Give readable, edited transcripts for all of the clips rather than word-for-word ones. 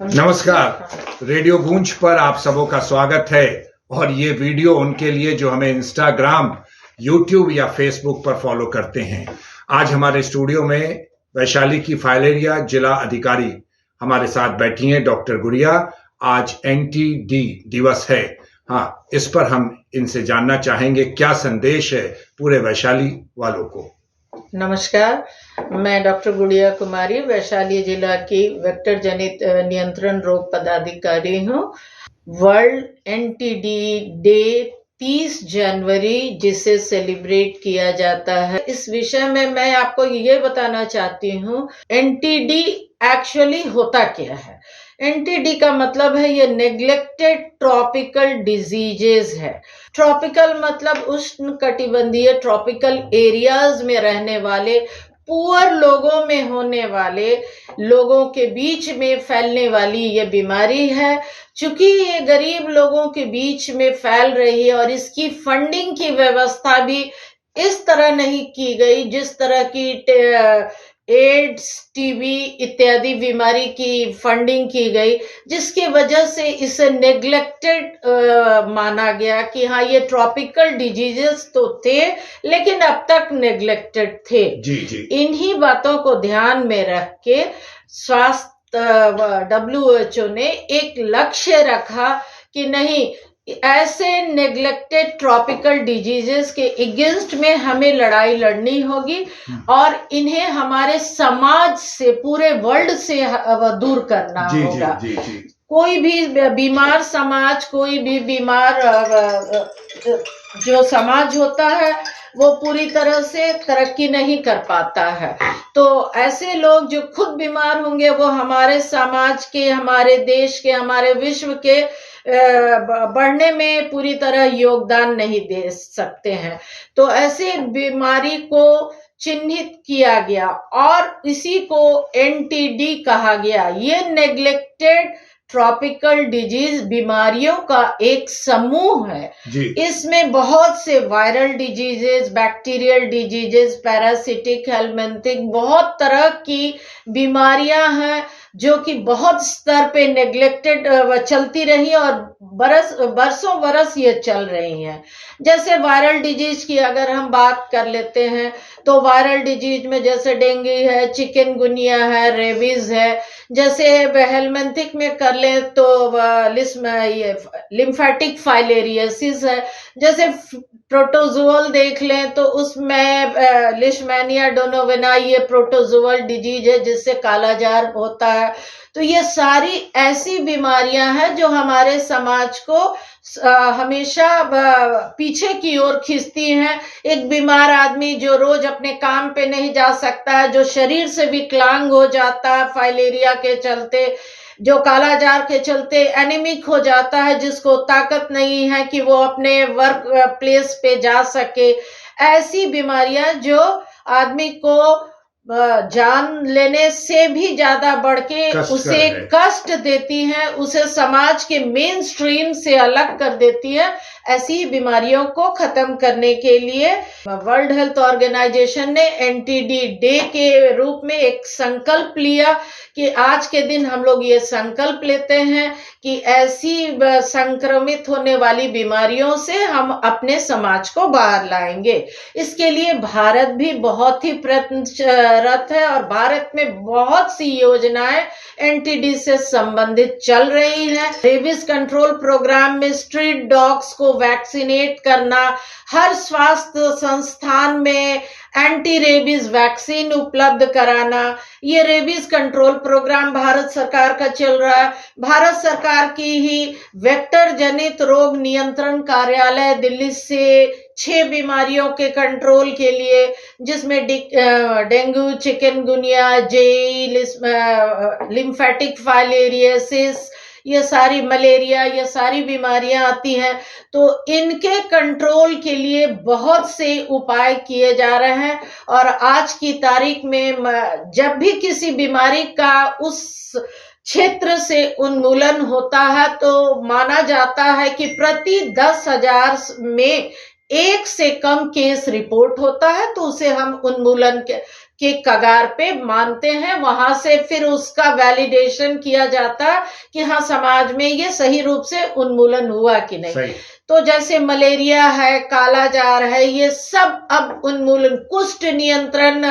नमस्कार। रेडियो गूंज पर आप सबों का स्वागत है और ये वीडियो उनके लिए जो हमें इंस्टाग्राम, यूट्यूब या फेसबुक पर फॉलो करते हैं। आज हमारे स्टूडियो में वैशाली की फाइलेरिया जिला अधिकारी हमारे साथ बैठी हैं, डॉक्टर गुड़िया। आज एनटीडी दिवस है। हाँ, इस पर हम इनसे जानना चाहेंगे क्या संदेश है पूरे वैशाली वालों को। नमस्कार, मैं डॉक्टर गुड़िया कुमारी वैशाली जिला की वेक्टर जनित नियंत्रण रोग पदाधिकारी हूँ। वर्ल्ड एनटीडी डे 30 जनवरी जिसे सेलिब्रेट किया जाता है, इस विषय में मैं आपको ये बताना चाहती हूँ एनटीडी एक्चुअली होता क्या है। एनटीडी का मतलब है ये नेग्लेक्टेड ट्रॉपिकल डिजीजेस है। ट्रॉपिकल मतलब उष्ण कटिबंधीय ट्रॉपिकल एरियाज में रहने वाले पुअर लोगों में होने वाले लोगों के बीच में फैलने वाली ये बीमारी है। चूंकि ये गरीब लोगों के बीच में फैल रही है और इसकी फंडिंग की व्यवस्था भी इस तरह नहीं की गई जिस तरह की एड्स, टीबी इत्यादि बीमारी की फंडिंग की गई, जिसकी वजह से इसे नेग्लेक्टेड माना गया कि हाँ ये ट्रॉपिकल डिजीजेस तो थे लेकिन अब तक नेग्लेक्टेड थे। जी। इन्हीं बातों को ध्यान में रख के स्वास्थ्य WHO ने एक लक्ष्य रखा कि नहीं, ऐसे नेग्लेक्टेड ट्रॉपिकल डिजीजेस के अगेंस्ट में हमें लड़ाई लड़नी होगी और इन्हें हमारे समाज से, पूरे वर्ल्ड से दूर करना होगा। जी। कोई भी बीमार समाज, कोई भी बीमार जो समाज होता है वो पूरी तरह से तरक्की नहीं कर पाता है। तो ऐसे लोग जो खुद बीमार होंगे वो हमारे समाज के, हमारे देश के, हमारे विश्व के बढ़ने में पूरी तरह योगदान नहीं दे सकते हैं। तो ऐसे बीमारी को चिन्हित किया गया और इसी को एनटीडी कहा गया। ये नेग्लेक्टेड ट्रॉपिकल डिजीज बीमारियों का एक समूह है। इसमें बहुत से viral diseases, bacterial diseases, parasitic, helminthic, बहुत तरह की बीमारियां हैं जो कि बहुत स्तर पे नेग्लेक्टेड चलती रही और बरसों बरस ये चल रही हैं। जैसे वायरल डिजीज की अगर हम बात कर लेते हैं तो वायरल डिजीज में जैसे डेंगू है, चिकनगुनिया है, रेबीज है। जैसे हेलमिंथिक में कर ले तो लिम्फेटिक फाइलेरियोसिस है। जैसे प्रोटोजोअल देख लें तो उसमें लिशमैनिया डोनोवेना, ये प्रोटोजोअल डिजीज है जिससे कालाजार होता है। तो ये सारी ऐसी बीमारियां हैं जो हमारे समाज को हमेशा पीछे की ओर खींचती हैं। एक बीमार आदमी जो रोज अपने काम पे नहीं जा सकता है, जो शरीर से विकलांग हो जाता है फाइलेरिया के चलते, जो कालाजार के चलते एनीमिक हो जाता है, जिसको ताकत नहीं है कि वो अपने वर्क प्लेस पे जा सके, ऐसी बीमारियां जो आदमी को जान लेने से भी ज्यादा बढ़ के उसे कष्ट देती हैं, उसे समाज के मेन स्ट्रीम से अलग कर देती है, ऐसी बीमारियों को खत्म करने के लिए वर्ल्ड हेल्थ ऑर्गेनाइजेशन ने एनटीडी डे के रूप में एक संकल्प लिया कि आज के दिन हम लोग ये संकल्प लेते हैं कि ऐसी संक्रमित होने वाली बीमारियों से हम अपने समाज को बाहर लाएंगे। इसके लिए भारत भी बहुत ही प्रयत्नरत है और भारत में बहुत सी योजनाएं एनटीडी से संबंधित चल रही हैं। रेबीज कंट्रोल प्रोग्राम में स्ट्रीट डॉग्स को वैक्सीनेट करना, हर स्वास्थ्य संस्थान में एंटी रेबीज वैक्सीन उपलब्ध कराना, ये रेबीज कंट्रोल प्रोग्राम भारत सरकार का चल रहा है। भारत सरकार की ही वेक्टर जनित रोग नियंत्रण कार्यालय दिल्ली से 6 बीमारियों के कंट्रोल के लिए, जिसमें डेंगू, चिकनगुनिया, जेई, लिम्फेटिक फाइलेरियोसिस, ये सारी मलेरिया, ये सारी बीमारियां आती हैं। तो इनके कंट्रोल के लिए बहुत से उपाय किए जा रहे हैं और आज की तारीख में जब भी किसी बीमारी का उस क्षेत्र से उन्मूलन होता है तो माना जाता है कि प्रति 10,000 में 1 से कम केस रिपोर्ट होता है, तो उसे हम उन्मूलन के कगार पे मानते हैं। वहां से फिर उसका वैलिडेशन किया जाता कि हाँ, समाज में ये सही रूप से उन्मूलन हुआ कि नहीं। तो जैसे मलेरिया है, कालाजार है, ये सब अब उन्मूलन, कुष्ठ नियंत्रण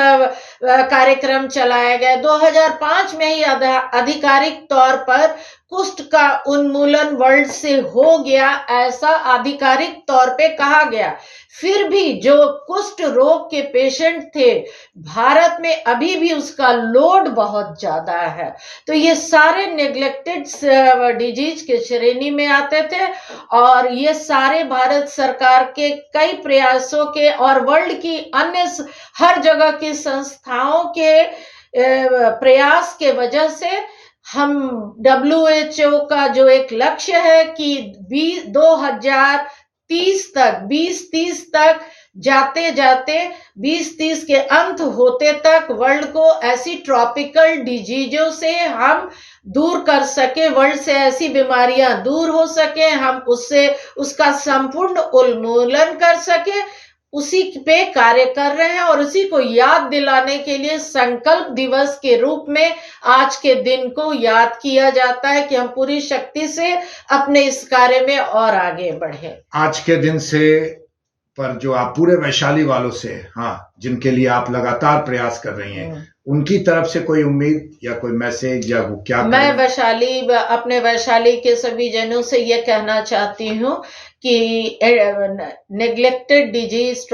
कार्यक्रम चलाया गया। 2005 में ही आधिकारिक तौर पर कुष्ठ का उन्मूलन वर्ल्ड से हो गया, ऐसा आधिकारिक तौर पे कहा गया। फिर भी जो कुष्ठ रोग के पेशेंट थे, भारत में अभी भी उसका लोड बहुत ज्यादा है। तो ये सारे नेग्लेक्टेड डिजीज के श्रेणी में आते थे और ये सारे भारत सरकार के कई प्रयासों के और वर्ल्ड की अन्य हर जगह की संस्थाओं के प्रयास के वजह से हम WHO का जो एक लक्ष्य है कि 2030 तक जाते जाते 2030 के अंत होते तक वर्ल्ड को ऐसी ट्रॉपिकल डिजीजों से हम दूर कर सके, वर्ल्ड से ऐसी बीमारियां दूर हो सके, हम उसका संपूर्ण उन्मूलन कर सके, उसी पे कार्य कर रहे हैं। और उसी को याद दिलाने के लिए संकल्प दिवस के रूप में आज के दिन को याद किया जाता है कि हम पूरी शक्ति से अपने इस कार्य में और आगे बढ़े। आज के दिन से पर जो आप पूरे वैशाली वालों से, हाँ, जिनके लिए आप लगातार प्रयास कर रही हैं, उनकी तरफ से कोई उम्मीद या कोई मैसेज या वो क्या? मैं अपने वैशाली के सभी जनों से ये कहना चाहती हूँ कि नेग्लेक्टेड डिजीज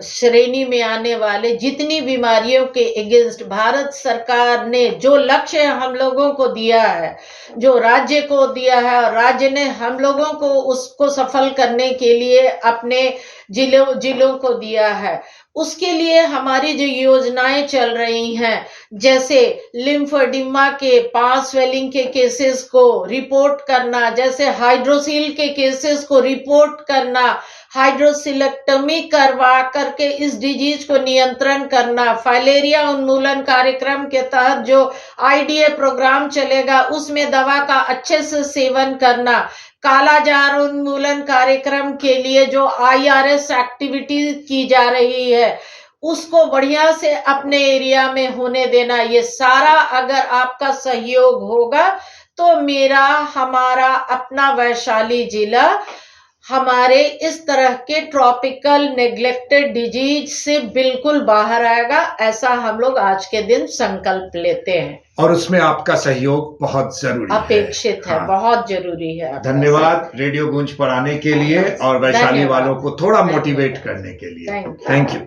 श्रेणी में आने वाले जितनी बीमारियों के अगेंस्ट भारत सरकार ने जो लक्ष्य हम लोगों को दिया है, जो राज्य को दिया है, और राज्य ने हम लोगों को उसको सफल करने के लिए अपने जिलों को दिया है, उसके लिए हमारी जो योजनाएं चल रही हैं, जैसे लिम्फोडिमा के 5 स्वेलिंग के केसेस को रिपोर्ट करना, जैसे हाइड्रोसील के केसेस को रिपोर्ट करना, हाइड्रोसिलेक्टमी करवा करके इस डिजीज को नियंत्रण करना, फाइलेरिया उन्मूलन कार्यक्रम के तहत जो IDA प्रोग्राम चलेगा उसमें दवा का अच्छे से सेवन करना, कालाजार उन्मूलन कार्यक्रम के लिए जो IRS एक्टिविटी की जा रही है उसको बढ़िया से अपने एरिया में होने देना। ये सारा अगर आपका सहयोग होगा तो हमारा अपना वैशाली जिला हमारे इस तरह के ट्रॉपिकल नेग्लेक्टेड डिजीज से बिल्कुल बाहर आएगा, ऐसा हम लोग आज के दिन संकल्प लेते हैं। और उसमें आपका सहयोग बहुत जरूरी अपेक्षित है, हाँ। बहुत जरूरी है। धन्यवाद रेडियो गूंज पर आने के लिए और वैशाली वालों को थोड़ा मोटिवेट करने के लिए। Thank you.